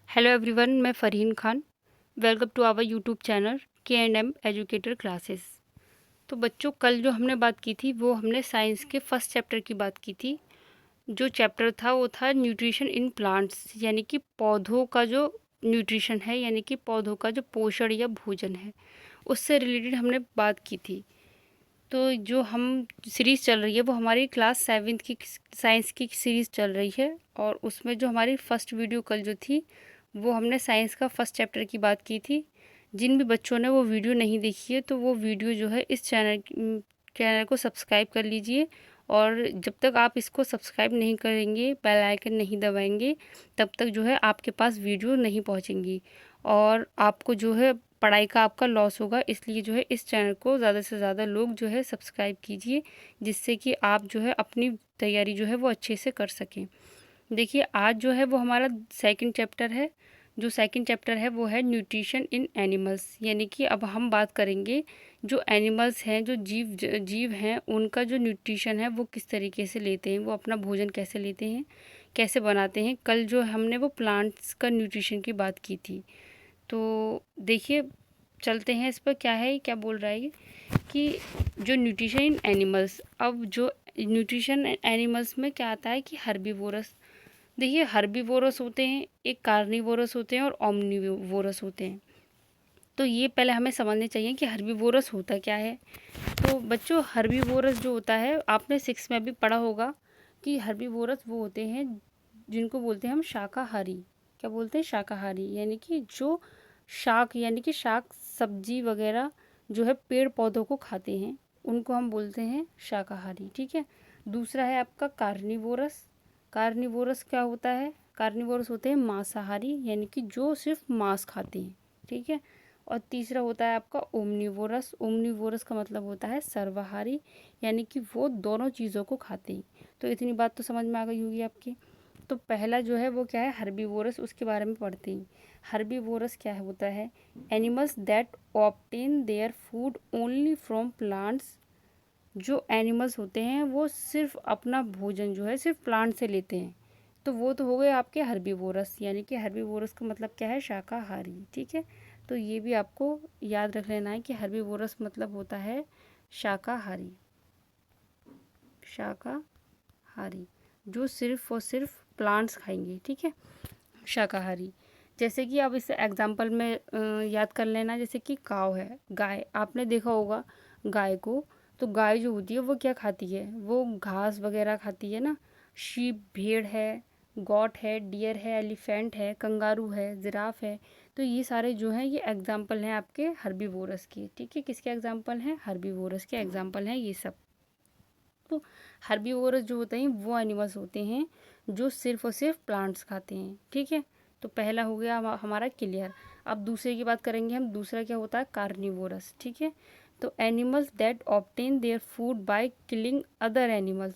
Hello everyone, मैं Farheen Khan. Welcome to our YouTube channel K&M educator classes. तो बच्चों, कल जो हमने बात की थी वो हमने साइंस के फर्स्ट चैप्टर की बात की थी। जो चैप्टर था वो था न्यूट्रिशन इन प्लांट्स, यानी कि पौधों का जो न्यूट्रिशन है, यानी कि पौधों का जो पोषण या भोजन है, उससे रिलेटेड हमने बात की थी। तो जो हम सीरीज़ चल रही है वो हमारी क्लास 7th की साइंस की सीरीज़ चल रही है, और उसमें जो हमारी फ़र्स्ट वीडियो कल जो थी वो हमने साइंस का फर्स्ट चैप्टर की बात की थी। जिन भी बच्चों ने वो वीडियो नहीं देखी है तो वो वीडियो जो है इस चैनल को सब्सक्राइब कर लीजिए। और जब तक आप इसको सब्सक्राइब नहीं करेंगे, बेल आइकन नहीं दबाएंगे, तब तक जो है आपके पास वीडियो नहीं पहुंचेंगी और आपको जो है पढ़ाई का आपका लॉस होगा। इसलिए जो है इस चैनल को ज़्यादा से ज़्यादा लोग जो है सब्सक्राइब कीजिए, जिससे कि आप जो है अपनी तैयारी जो है वो अच्छे से कर सकें। देखिए, आज जो है वो हमारा सेकंड चैप्टर है। जो सेकंड चैप्टर है वो है न्यूट्रिशन इन एनिमल्स, यानी कि अब हम बात करेंगे जो एनिमल्स हैं, जो जीव हैं, उनका जो न्यूट्रिशन है वो किस तरीके से लेते हैं, वो अपना भोजन कैसे लेते हैं, कैसे बनाते हैं। कल जो हमने वो प्लांट्स का न्यूट्रिशन की बात की थी। तो देखिए, चलते हैं इस पर। क्या है, क्या बोल रहा है ये कि जो न्यूट्रिशन इन एनिमल्स, अब जो न्यूट्रिशन एनिमल्स में क्या आता है कि हर्बीवोरस। देखिए, हर्बीवोरस होते हैं, एक कार्निवोरस होते हैं और ओमनीवोरस होते हैं। तो ये पहले हमें समझने चाहिए कि हर्बीवोरस होता क्या है। तो बच्चों, हर्बीवोरस जो होता है, आपने 6 में भी पढ़ा होगा कि हर्बीवोरस वो होते हैं जिनको बोलते हैं हम शाकाहारी। क्या बोलते हैं? शाकाहारी, यानी कि जो शाक, यानी कि शाक सब्जी वगैरह जो है पेड़ पौधों को खाते हैं, उनको हम बोलते हैं शाकाहारी। ठीक है। दूसरा है आपका कार्निवोरस। कार्निवोरस क्या होता है? कार्निवोरस होते हैं मांसाहारी, यानी कि जो सिर्फ मांस खाते हैं। ठीक है। और तीसरा होता है आपका ओमनीवोरस। ओमनीवोरस का मतलब होता है सर्वाहारी, यानी कि वो दोनों चीज़ों को खाते हैं। तो इतनी बात तो समझ में आ गई होगी आपकी। तो पहला जो है वो क्या है? हर्बीवोरस। उसके बारे में पढ़ते हैं। हर्बीवोरस क्या होता है? Animals that obtain their food only from plants. जो एनिमल्स होते हैं वो सिर्फ अपना भोजन जो है सिर्फ प्लांट से लेते हैं। तो वो तो हो गए आपके हर्बीवोरस, यानी कि हर्बीवोरस का मतलब क्या है? शाकाहारी। ठीक है। तो ये भी आपको याद रख लेना है कि हर्बीवोरस मतलब होता है शाकाहारी। शाकाहारी जो सिर्फ और सिर्फ प्लांट्स खाएंगे। ठीक है। शाकाहारी। जैसे कि अब इस एग्जांपल में याद कर लेना, जैसे कि काव है, गाय। आपने देखा होगा गाय को। तो गाय जो होती है वो क्या खाती है? वो घास वगैरह खाती है ना। शीप, भेड़ है, गॉट है, डियर है, एलिफेंट है, कंगारू है, जिराफ है। तो ये सारे जो हैं ये एग्जाम्पल हैं आपके हर्बीवोरस के। ठीक है। किसके एग्जाम्पल हैं? हर्बीवोरस के एग्जाम्पल हैं ये सब। तो हर्बीवोरस जो होते हैं वो एनिमल्स होते हैं जो सिर्फ और सिर्फ प्लांट्स खाते हैं। ठीक है। तो पहला हो गया हमारा क्लियर। अब दूसरे की बात करेंगे हम। दूसरा क्या होता है? कार्निवोरस। ठीक है। तो animals that obtain their food by killing other animals.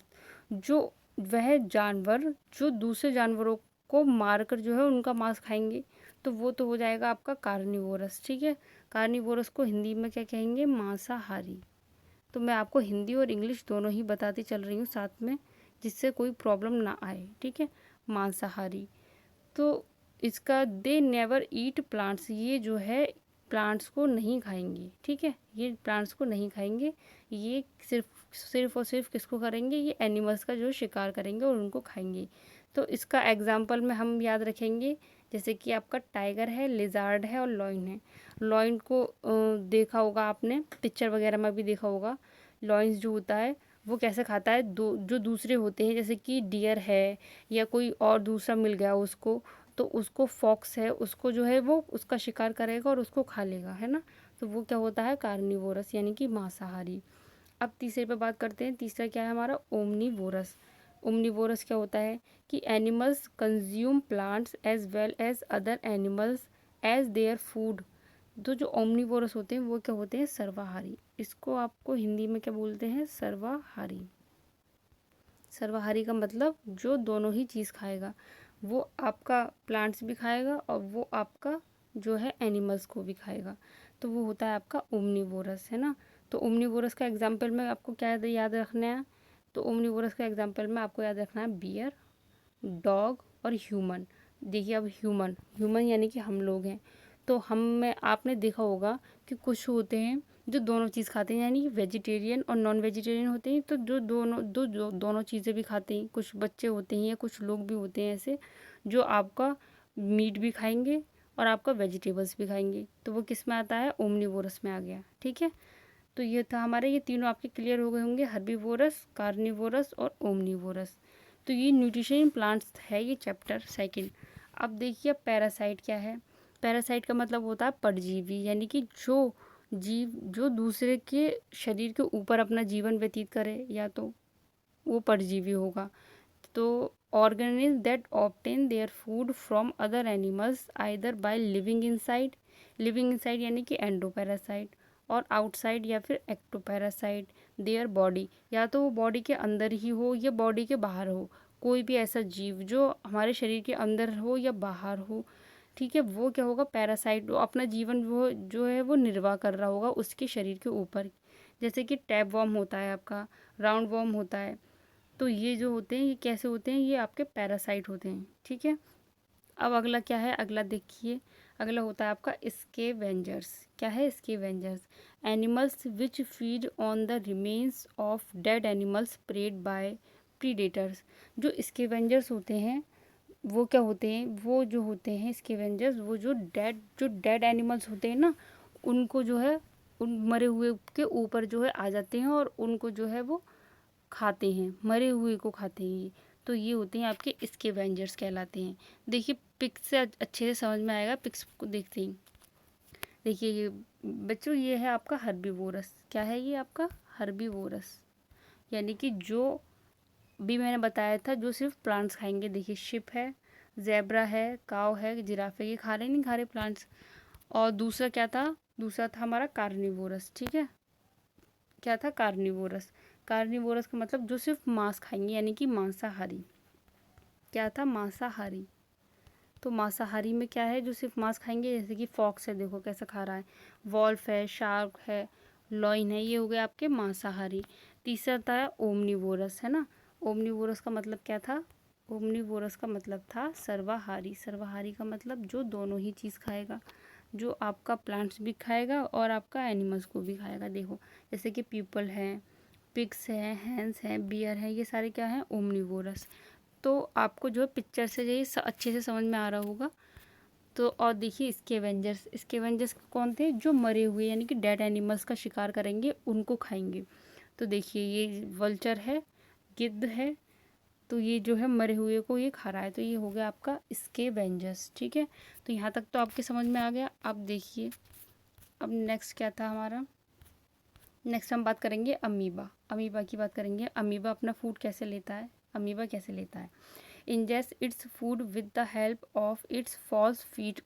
जो वह जानवर जो दूसरे जानवरों को मारकर जो है उनका मांस खाएंगे, तो वो तो हो जाएगा आपका कार्निवोरस। ठीक है। कार्निवोरस को हिंदी में क्या कहेंगे? मांसाहारी। तो मैं आपको हिंदी और इंग्लिश दोनों ही बताती चल रही हूँ साथ में, जिससे कोई प्रॉब्लम ना आए। ठीक है। मांसाहारी। तो इसका दे नेवर ईट प्लांट्स। ये जो है प्लांट्स को नहीं खाएंगे। ठीक है। ये प्लांट्स को नहीं खाएंगे। ये सिर्फ और सिर्फ किसको करेंगे? ये एनिमल्स का जो शिकार करेंगे और उनको खाएंगे। तो इसका एग्जाम्पल में हम याद रखेंगे, जैसे कि आपका टाइगर है, लिजार्ड है और लॉइन है। लॉइन को देखा होगा आपने, पिक्चर वगैरह में भी देखा होगा। लॉइन्स जो होता है वो कैसे खाता है? जो दूसरे होते हैं, जैसे कि डियर है या कोई और दूसरा मिल गया उसको, तो उसको फॉक्स है, उसको जो है वो उसका शिकार करेगा और उसको खा लेगा, है ना। तो वो क्या होता है? कार्निवोरस, यानी कि मांसाहारी। अब तीसरे पे बात करते हैं। तीसरा क्या है हमारा? ओमनीवोरस। ओमनीवोरस क्या होता है कि animals consume plants as well as other animals as their food. तो जो ओमनीवोरस होते हैं वो क्या होते हैं? सर्वाहारी। इसको आपको हिंदी में क्या बोलते हैं? सर्वाहारी। सर्वाहारी का मतलब जो दोनों ही चीज़ खाएगा। वो आपका प्लांट्स भी खाएगा और वो आपका जो है एनिमल्स को भी खाएगा। तो वो होता है आपका ओमनीवोरस, है ना। तो ओमनीवोरस का एग्जाम्पल में आपको क्या याद रखना है? तो ओमनीवोरस का एग्जाम्पल में आपको याद रखना है बियर, डॉग और ह्यूमन। देखिए अब ह्यूमन, ह्यूमन यानी कि हम लोग हैं। तो हम में आपने देखा होगा कि कुछ होते हैं जो दोनों चीज़ खाते हैं, यानी कि वेजिटेरियन और नॉन वेजिटेरियन होते हैं, तो जो दोनों चीज़ें भी खाते हैं। कुछ बच्चे होते हैं या कुछ लोग भी होते हैं ऐसे जो आपका मीट भी खाएंगे और आपका वेजिटेबल्स भी खाएंगे, तो वो किस में आता है, ओमनीवोरस में आ गया। ठीक है, तो ये था हमारे, ये तीनों आपके क्लियर हो गए होंगे, हर्बीवोरस, कार्निवोरस और ओमनीवोरस। तो ये न्यूट्रिशन इन प्लांट्स है ये चैप्टर सेकंड। अब देखिए पैरासाइट क्या है। पैरासाइट का मतलब होता है परजीवी, यानी कि जो जीव जो दूसरे के शरीर के ऊपर अपना जीवन व्यतीत करे, या तो वो परजीवी होगा। तो organism that obtain their food from other animals either by living inside यानी कि एंडोपैरासाइट, और आउटसाइड या फिर एक्टोपैरासाइट देयर बॉडी, या तो वो बॉडी के अंदर ही हो या बॉडी के बाहर हो। कोई भी ऐसा जीव जो हमारे शरीर के अंदर हो या बाहर हो, ठीक है, वो क्या होगा, पैरासाइट। वो अपना जीवन वो जो है वो निर्वाह कर रहा होगा उसके शरीर के ऊपर। जैसे कि टैप वर्म होता है आपका, राउंड वर्म होता है। तो ये जो होते हैं ये कैसे होते हैं, ये आपके पैरासाइट होते हैं। ठीक है, अब अगला क्या है, अगला देखिए, अगला होता है आपका स्केवेंजर्स। क्या है, scavengers, animals which feed on the remains of dead animals preyed by predators. जो स्केवेंजर्स होते हैं वो क्या होते हैं, वो जो होते हैं स्केवेंजर्स, वो जो डेड एनिमल्स होते हैं ना, उनको जो है उन मरे हुए के ऊपर जो है आ जाते हैं और उनको जो है वो खाते हैं, मरे हुए को खाते हैं ये। तो ये होते हैं आपके स्केवेंजर्स कहलाते हैं। देखिए पिक्स से अच्छे से समझ में आएगा, पिक्स को देखते ही। देखिए ये बच्चों, ये है आपका हर्बीवोरस। क्या है ये आपका हर्बीवोरस, यानी कि जो भी मैंने बताया था जो सिर्फ प्लांट्स खाएंगे। देखिए शिप है, जेब्रा है, काव है, जिराफ है, ये खा रहे नहीं खा रहे प्लांट्स। और दूसरा क्या था, दूसरा था हमारा कार्निवोरस। ठीक है, क्या था, कार्निवोरस। कार्निवोरस का मतलब जो सिर्फ मांस खाएंगे, यानी कि मांसाहारी। क्या था, मांसाहारी। तो मांसाहारी में क्या है, जो सिर्फ मांस खाएंगे, जैसे कि फॉक्स है, देखो कैसा खा रहा है, वॉल्फ है, शार्क है, लॉइन है, ये हो गए आपके मांसाहारी। तीसरा था ओमनीवोरस, है ना। ओमनीवोरस का मतलब क्या था, ओमनीवोरस का मतलब था सर्वाहारी। सर्वाहारी का मतलब जो दोनों ही चीज़ खाएगा, जो आपका प्लांट्स भी खाएगा और आपका एनिमल्स को भी खाएगा। देखो जैसे कि पीपल है, पिग्स हैं, हैंस हैं, बियर हैं, ये सारे क्या हैं, ओमनीवोरस। तो आपको जो है पिक्चर से ये अच्छे से समझ में आ रहा होगा। तो और देखिए स्केवेंजर्स, स्केवेंजर्स कौन थे, जो मरे हुए यानी कि डेड एनिमल्स का शिकार करेंगे, उनको खाएंगे। तो देखिए ये वल्चर है, गिद्ध है, तो ये जो है मरे हुए को ये खा रहा है, तो ये हो गया आपका स्केवेंजर्स। ठीक है, तो यहाँ तक तो आपके समझ में आ गया। अब देखिए, अब नेक्स्ट क्या था हमारा, नेक्स्ट हम बात करेंगे अमीबा। अमीबा की बात करेंगे। अमीबा अपना फूड कैसे लेता है, अमीबा कैसे लेता है, ingest its food with the help of its false feet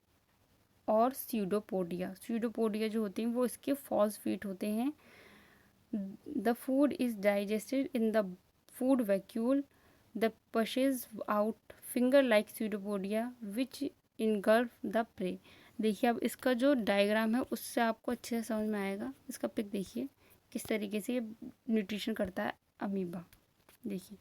और स्यूडोपोडिया। स्यूडोपोडिया जो होते हैं वो इसके फॉल्स फीट होते हैं। The food is digested in the food vacuole the pushes out finger like pseudopodia which engulf the prey. देखिए अब इसका जो डायग्राम है उससे आपको अच्छे से समझ में आएगा। इसका पिक देखिए किस तरीके से ये न्यूट्रिशन करता है अमीबा। देखिए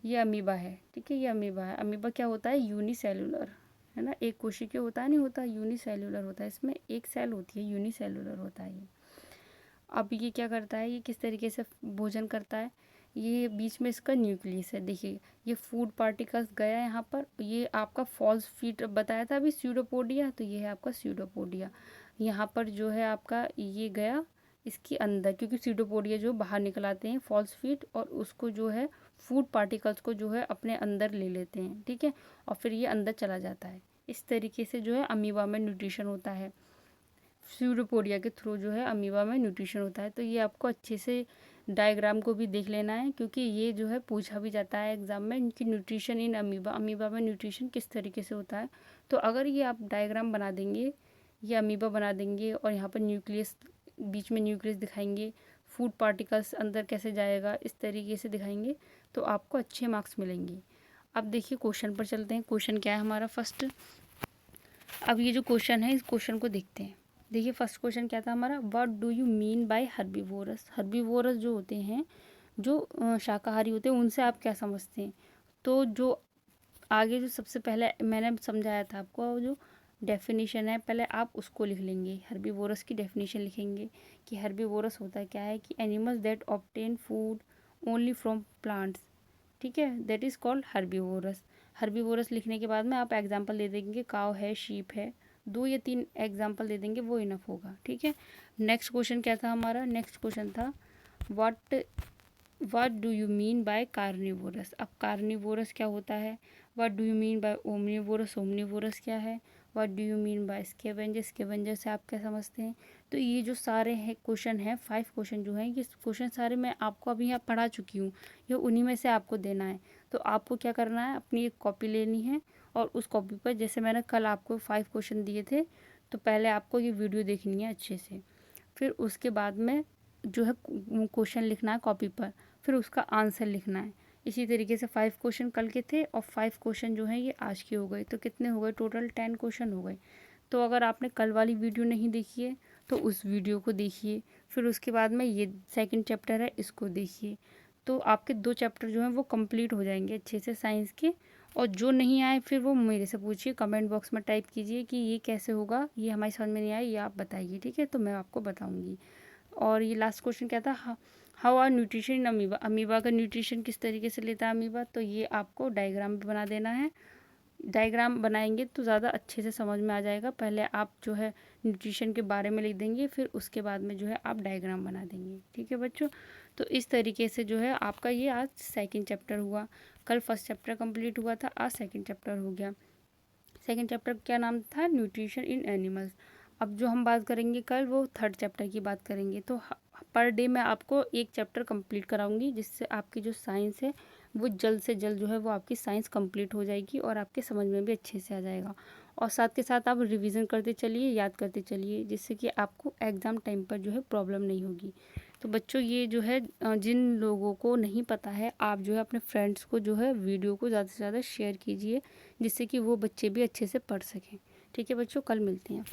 ये अमीबा है, ठीक है, ये अमीबा है। अमीबा क्या होता है, यूनिसेलुलर, है ना, एक कोशिकीय होता है, नहीं होता, यूनिसेलुलर होता है, इसमें एक सेल होती है, यूनिसेलुलर होता है ये। अब ये क्या करता है, ये किस तरीके से भोजन करता है, ये बीच में इसका न्यूक्लियस है। देखिए ये फूड पार्टिकल्स गया यहाँ पर, ये आपका फॉल्स फीट बताया था अभी स्यूडोपोडिया, तो ये है आपका स्यूडोपोडिया। यहाँ पर जो है आपका ये गया इसके अंदर, क्योंकि स्यूडोपोडिया जो बाहर निकल आते हैं फॉल्स फीट, और उसको जो है फूड पार्टिकल्स को जो है अपने अंदर ले लेते हैं, ठीक है, और फिर ये अंदर चला जाता है। इस तरीके से जो है अमीबा में न्यूट्रिशन होता है, स्यूडोपोडिया के थ्रू जो है अमीबा में न्यूट्रिशन होता है। तो ये आपको अच्छे से डायग्राम को भी देख लेना है, क्योंकि ये जो है पूछा भी जाता है एग्जाम में, इनकी न्यूट्रिशन इन अमीबा, अमीबा में न्यूट्रिशन किस तरीके से होता है। तो अगर ये आप डायग्राम बना देंगे, ये अमीबा बना देंगे और यहाँ पर न्यूक्लियस, बीच में न्यूक्लियस दिखाएंगे, फूड पार्टिकल्स अंदर कैसे जाएगा इस तरीके से दिखाएंगे, तो आपको अच्छे मार्क्स मिलेंगे। अब देखिए क्वेश्चन पर चलते हैं। क्वेश्चन क्या है हमारा फर्स्ट, अब ये जो क्वेश्चन है इस क्वेश्चन को देखते हैं। देखिए फर्स्ट क्वेश्चन क्या था हमारा, what do you mean by herbivorous. Herbivorous जो होते हैं, जो शाकाहारी होते हैं, उनसे आप क्या समझते हैं। तो जो आगे जो सबसे पहले मैंने समझाया था आपको, जो डेफिनेशन है पहले आप उसको लिख लेंगे, हर्बीवोरस की डेफिनेशन लिखेंगे कि हर्बीवोरस होता क्या है, कि animals that obtain food only from plants, ठीक है, that is called herbivorous. Herbivorous लिखने के बाद में आप एग्जांपल दे देंगे, काव है, शीप है, 2 या 3 एग्जांपल दे देंगे, वो इनफ होगा, ठीक है। नेक्स्ट क्वेश्चन क्या था हमारा, नेक्स्ट क्वेश्चन था what do you mean bye carnivorous. अब कार्निवोरस क्या होता है, what do you mean bye omnivorous, omnivorous क्या है, what do you mean bye scavenger, scavenger से आप क्या समझते हैं। तो ये जो सारे हैं क्वेश्चन हैं, 5 क्वेश्चन जो हैं, ये क्वेश्चन सारे मैं आपको अभी यहाँ पढ़ा चुकी हूँ, ये उन्हीं में से आपको देना है। तो आपको क्या करना है, अपनी एक कॉपी लेनी है और उस कॉपी पर, जैसे मैंने कल आपको 5 क्वेश्चन दिए थे, तो पहले आपको ये वीडियो देखनी है अच्छे से, फिर उसके बाद में जो है क्वेश्चन लिखना है कॉपी पर, फिर उसका आंसर लिखना है। इसी तरीके से 5 क्वेश्चन कल के थे और 5 क्वेश्चन जो हैं ये आज के हो गए, तो कितने हो गए टोटल, 10 क्वेश्चन हो गए। तो अगर आपने कल वाली वीडियो नहीं देखी है तो उस वीडियो को देखिए, फिर उसके बाद में ये सेकंड चैप्टर है इसको देखिए, तो आपके 2 चैप्टर जो हैं वो कंप्लीट हो जाएंगे अच्छे से साइंस के। और जो नहीं आए फिर वो मेरे से पूछिए, कमेंट बॉक्स में टाइप कीजिए कि ये कैसे होगा, ये हमारी समझ में नहीं आया, ये आप बताइए, ठीक है, तो मैं आपको बताऊँगी। और ये लास्ट क्वेश्चन क्या था, how are nutrition in amoeba, amoeba का न्यूट्रिशन किस तरीके से लेता है अमीबा, तो ये आपको डायग्राम भी बना देना है। डायग्राम बनाएंगे तो ज़्यादा अच्छे से समझ में आ जाएगा, पहले आप जो है न्यूट्रिशन के बारे में लिख देंगे, फिर उसके बाद में जो है आप डायग्राम बना देंगे, ठीक है बच्चों। तो इस तरीके से जो है आपका ये आज सेकंड चैप्टर हुआ, कल फर्स्ट चैप्टर कंप्लीट हुआ था, आज सेकंड चैप्टर हो गया। सेकंड चैप्टर क्या नाम था, न्यूट्रिशन इन एनिमल्स। अब जो हम बात करेंगे कल वो थर्ड चैप्टर की बात करेंगे, तो पर डे मैं आपको एक चैप्टर कंप्लीट कराऊंगी, जिससे आपकी जो साइंस है वो जल्द से जल्द जो है वो आपकी साइंस कंप्लीट हो जाएगी और आपके समझ में भी अच्छे से आ जाएगा। और साथ के साथ आप रिवीजन करते चलिए, याद करते चलिए, जिससे कि आपको एग्ज़ाम टाइम पर जो है प्रॉब्लम नहीं होगी। तो बच्चों ये जो है जिन लोगों को नहीं पता है, आप जो है अपने फ्रेंड्स को जो है वीडियो को ज़्यादा से ज़्यादा शेयर कीजिए, जिससे कि वो बच्चे भी अच्छे से पढ़ सकें, ठीक है बच्चों, कल मिलते हैं।